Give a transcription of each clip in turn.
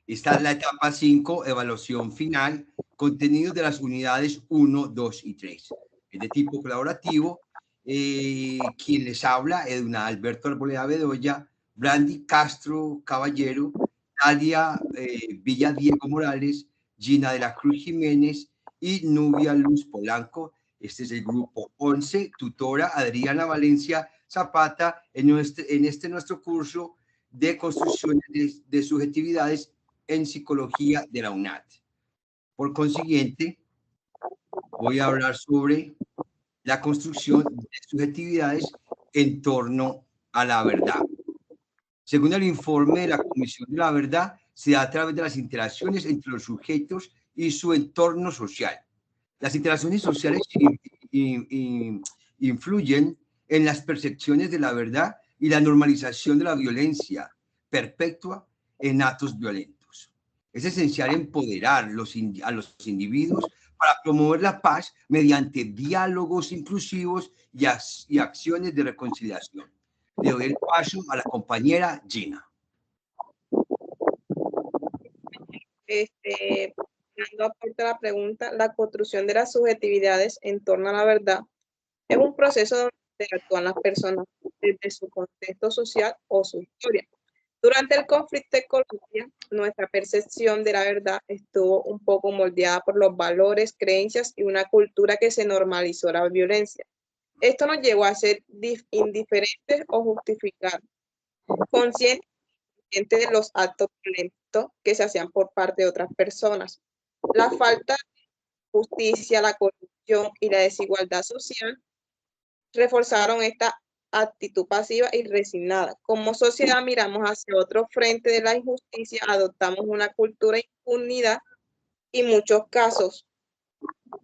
Esta es la etapa 5, evaluación final, contenidos de las unidades 1, 2 y 3. Es de tipo colaborativo. Quien les habla, Eduna Alberto Arboleda Bedoya, Brandy Castro Caballero, Nadia Villa Diego Morales, Gina de la Cruz Jiménez y Nubia Luz Polanco. Este es el grupo 11, tutora Adriana Valencia Zapata en nuestro curso de construcción de subjetividades en psicología de la UNAD. Por consiguiente, voy a hablar sobre la construcción de subjetividades en torno a la verdad. Según el informe de la Comisión de la Verdad, se da a través de las interacciones entre los sujetos y su entorno social. Las interacciones sociales influyen en las percepciones de la verdad y la normalización de la violencia perpetua en actos violentos. Es esencial empoderar a los individuos para promover la paz mediante diálogos inclusivos y acciones de reconciliación. Le doy el paso a la compañera Gina. Dando aporte a la pregunta, la construcción de las subjetividades en torno a la verdad es un proceso donde interactúan las personas desde su contexto social o su historia. Durante el conflicto de Colombia, nuestra percepción de la verdad estuvo un poco moldeada por los valores, creencias y una cultura que se normalizó la violencia. Esto nos llevó a ser indiferentes o justificar, conscientes de los actos violentos que se hacían por parte de otras personas. La falta de justicia, la corrupción y la desigualdad social reforzaron esta actitud pasiva y resignada. Como sociedad miramos hacia otro frente de la injusticia, adoptamos una cultura de impunidad y muchos casos,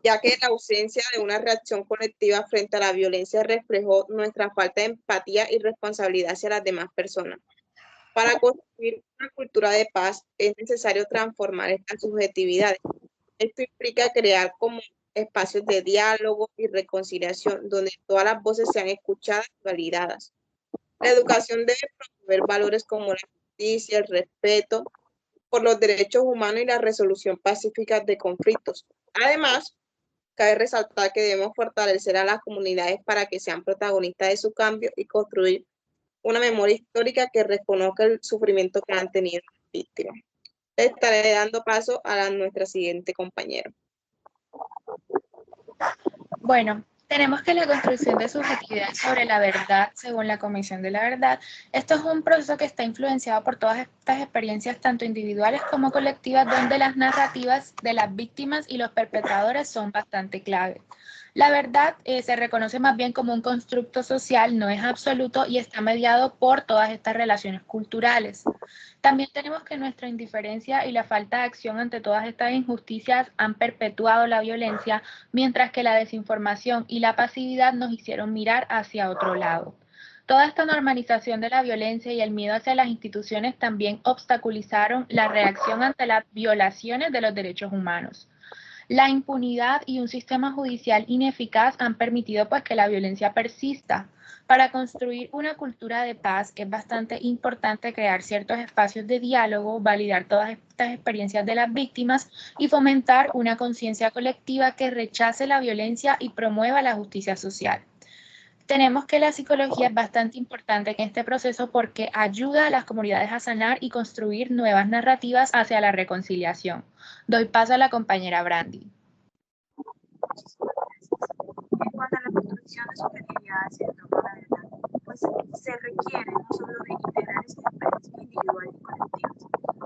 ya que la ausencia de una reacción colectiva frente a la violencia reflejó nuestra falta de empatía y responsabilidad hacia las demás personas. Para construir una cultura de paz es necesario transformar estas subjetividades. Esto implica crear como espacios de diálogo y reconciliación donde todas las voces sean escuchadas y validadas. La educación debe promover valores como la justicia, el respeto por los derechos humanos y la resolución pacífica de conflictos. Además, cabe resaltar que debemos fortalecer a las comunidades para que sean protagonistas de su cambio y construir una memoria histórica que reconozca el sufrimiento que han tenido las víctimas. Le estaré dando paso a nuestra siguiente compañera. Bueno, tenemos que la construcción de subjetividad sobre la verdad, según la Comisión de la Verdad, esto es un proceso que está influenciado por todas estas experiencias, tanto individuales como colectivas, donde las narrativas de las víctimas y los perpetradores son bastante clave. La verdad se reconoce más bien como un constructo social, no es absoluto y está mediado por todas estas relaciones culturales. También tenemos que nuestra indiferencia y la falta de acción ante todas estas injusticias han perpetuado la violencia, mientras que la desinformación y la pasividad nos hicieron mirar hacia otro lado. Toda esta normalización de la violencia y el miedo hacia las instituciones también obstaculizaron la reacción ante las violaciones de los derechos humanos. La impunidad y un sistema judicial ineficaz han permitido pues que la violencia persista. Para construir una cultura de paz es bastante importante crear ciertos espacios de diálogo, validar todas estas experiencias de las víctimas y fomentar una conciencia colectiva que rechace la violencia y promueva la justicia social. Tenemos que la psicología es bastante importante en este proceso porque ayuda a las comunidades a sanar y construir nuevas narrativas hacia la reconciliación. Doy paso a la compañera Brandy. En cuanto a la construcción de subjetividades en torno a la verdad, pues se requiere no solo de integrar estas experiencias individuales y colectivas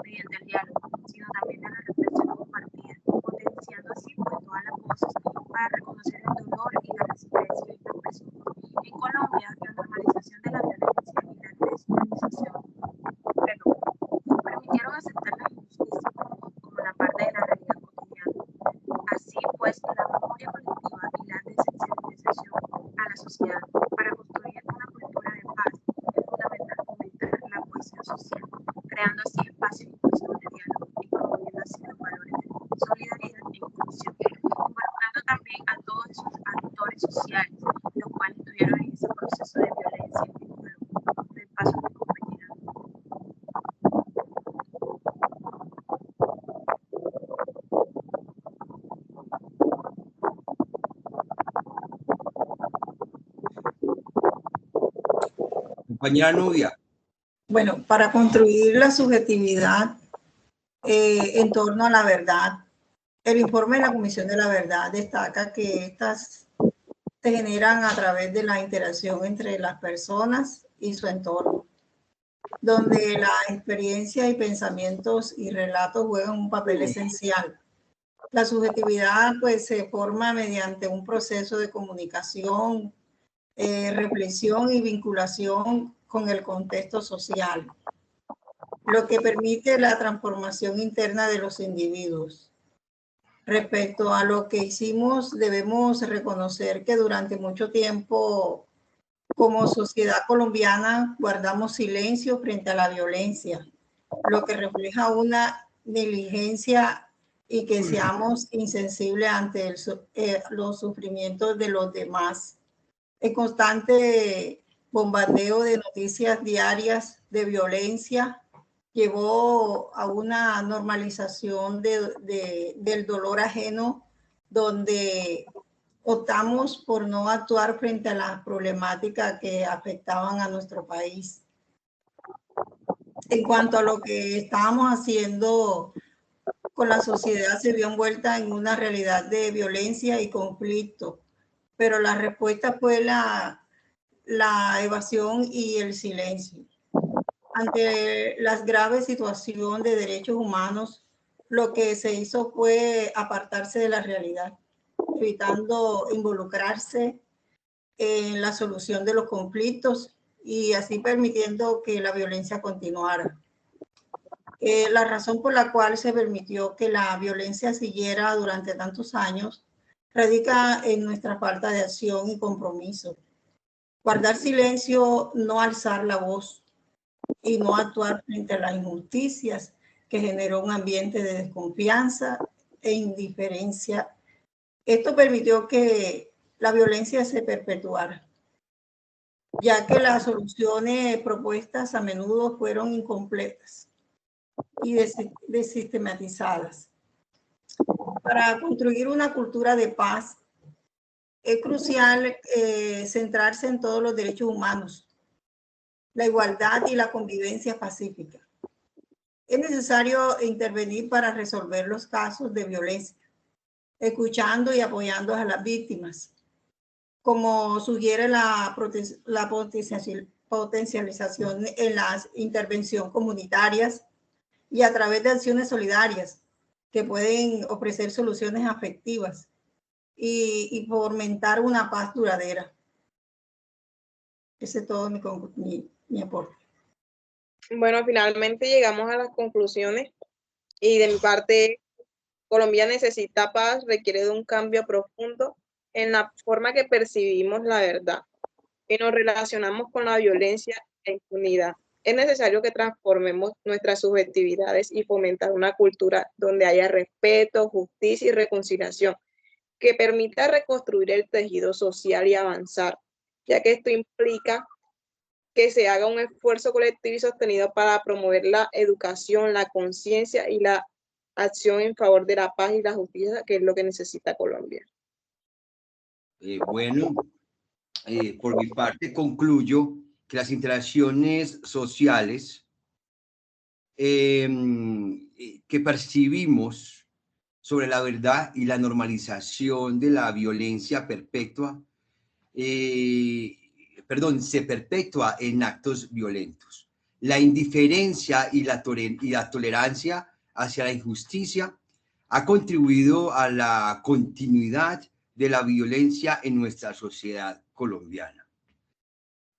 mediante el diálogo, sino también de la reflexión compartida, potenciando así pues todas las voces para reconocer el dolor y la resistencia de esta persona. En Colombia, la normalización de la violencia y la deshumanización permitieron aceptar la injusticia como la parte de la realidad cotidiana. Así pues, la memoria colectiva y la desensibilización a la sociedad para construir una cultura de paz es fundamental fomentar la cohesión social, creando así espacios inclusivos de diálogo Compañera Nubia. Bueno, para construir la subjetividad en torno a la verdad, el informe de la Comisión de la Verdad destaca que estas se generan a través de la interacción entre las personas y su entorno, donde la experiencia y pensamientos y relatos juegan un papel esencial. La subjetividad pues se forma mediante un proceso de comunicación, reflexión y vinculación con el contexto social, lo que permite la transformación interna de los individuos. Respecto a lo que hicimos, debemos reconocer que durante mucho tiempo, como sociedad colombiana, guardamos silencio frente a la violencia, lo que refleja una negligencia y que seamos insensibles ante los sufrimientos de los demás. El constante bombardeo de noticias diarias de violencia llevó a una normalización del dolor ajeno, donde optamos por no actuar frente a las problemáticas que afectaban a nuestro país. En cuanto a lo que estábamos haciendo con la sociedad, se vio envuelta en una realidad de violencia y conflicto, pero la respuesta fue la evasión y el silencio. Ante las graves situaciones de derechos humanos, lo que se hizo fue apartarse de la realidad, evitando involucrarse en la solución de los conflictos y así permitiendo que la violencia continuara. La razón por la cual se permitió que la violencia siguiera durante tantos años radica en nuestra falta de acción y compromiso. Guardar silencio, no alzar la voz y no actuar frente a las injusticias que generó un ambiente de desconfianza e indiferencia. Esto permitió que la violencia se perpetuara, ya que las soluciones propuestas a menudo fueron incompletas y desistematizadas. Para construir una cultura de paz, es crucial centrarse en todos los derechos humanos, la igualdad y la convivencia pacífica. Es necesario intervenir para resolver los casos de violencia, escuchando y apoyando a las víctimas, como sugiere la potencialización en las intervenciones comunitarias y a través de acciones solidarias que pueden ofrecer soluciones afectivas y fomentar una paz duradera. Ese es todo mi aporte. Bueno, finalmente llegamos a las conclusiones y de mi parte, Colombia necesita paz, requiere de un cambio profundo en la forma que percibimos la verdad y nos relacionamos con la violencia e impunidad. Es necesario que transformemos nuestras subjetividades y fomentar una cultura donde haya respeto, justicia y reconciliación, que permita reconstruir el tejido social y avanzar, ya que esto implica que se haga un esfuerzo colectivo y sostenido para promover la educación, la conciencia y la acción en favor de la paz y la justicia, que es lo que necesita Colombia. Por mi parte concluyo que las interacciones sociales que percibimos sobre la verdad y la normalización de la violencia perpetua, se perpetúa en actos violentos. La indiferencia y la tolerancia hacia la injusticia ha contribuido a la continuidad de la violencia en nuestra sociedad colombiana.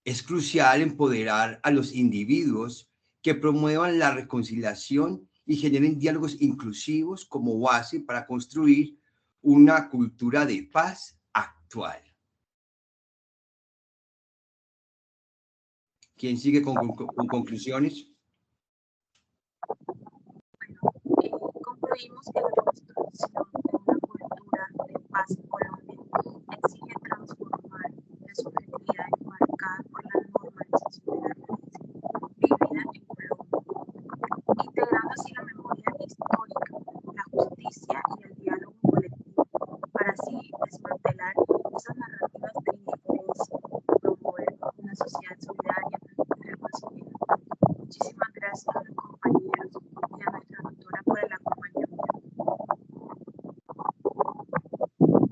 Es crucial empoderar a los individuos que promuevan la reconciliación y generen diálogos inclusivos como base para construir una cultura de paz actual. ¿Quién sigue con conclusiones? Bueno, concluimos que la construcción de una cultura de paz en Colombia exige transformar la subjetividad marcada por la normalización de la violencia vivida en Colombia, integrando así la memoria histórica, la justicia y el diálogo colectivo, para así desmantelar esas narrativas de indiferencia, promover una sociedad solidaria